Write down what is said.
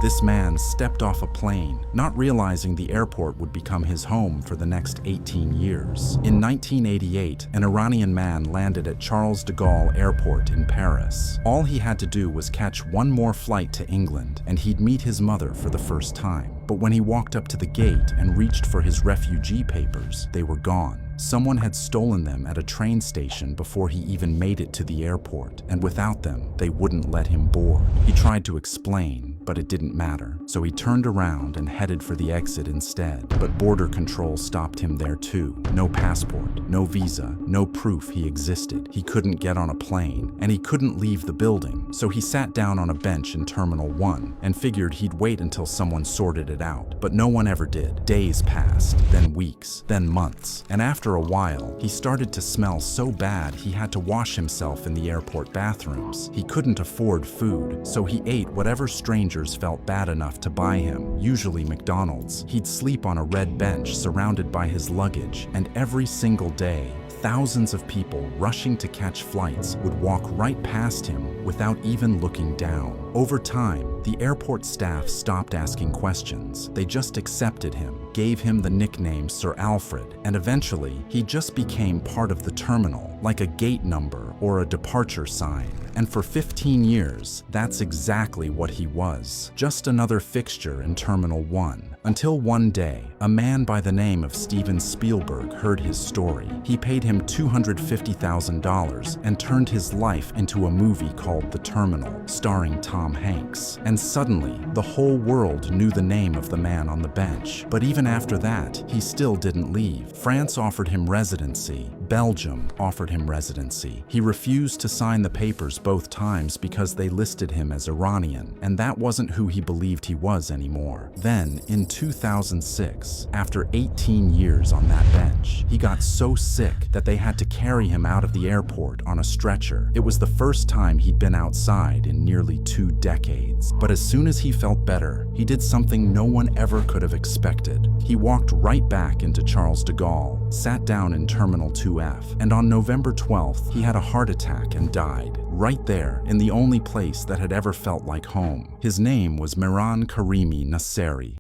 This man stepped off a plane, not realizing the airport would become his home for the next 18 years. In 1988, an Iranian man landed at Charles de Gaulle Airport in Paris. All he had to do was catch one more flight to England, and he'd meet his mother for the first time. But when he walked up to the gate and reached for his refugee papers, they were gone. Someone had stolen them at a train station before he even made it to the airport, and without them, they wouldn't let him board. He tried to explain, but it didn't matter. So he turned around and headed for the exit instead. But border control stopped him there too. No passport, no visa, no proof he existed. He couldn't get on a plane, and he couldn't leave the building. So he sat down on a bench in Terminal 1 and figured he'd wait until someone sorted it out. But no one ever did. Days passed, then weeks, then months, and after a while, he started to smell so bad he had to wash himself in the airport bathrooms. He couldn't afford food, so he ate whatever strangers felt bad enough to buy him, usually McDonald's. He'd sleep on a red bench surrounded by his luggage, and every single day, thousands of people rushing to catch flights would walk right past him without even looking down. Over time, the airport staff stopped asking questions. They just accepted him, gave him the nickname Sir Alfred, and eventually, he just became part of the terminal, like a gate number or a departure sign. And for 15 years, that's exactly what he was. Just another fixture in Terminal 1. Until one day, a man by the name of Steven Spielberg heard his story. He paid him $250,000 and turned his life into a movie called The Terminal, starring Tom Hanks. And suddenly, the whole world knew the name of the man on the bench. But even after that, he still didn't leave. France offered him residency. Belgium offered him residency. He refused to sign the papers both times because they listed him as Iranian, and that wasn't who he believed he was anymore. Then, in 2006, after 18 years on that bench, he got so sick that they had to carry him out of the airport on a stretcher. It was the first time he'd been outside in nearly 2 decades. But as soon as he felt better, he did something no one ever could have expected. He walked right back into Charles de Gaulle, sat down in Terminal 2F, and on November 12th, he had a heart attack and died, right there in the only place that had ever felt like home. His name was Mehran Karimi Nasiri.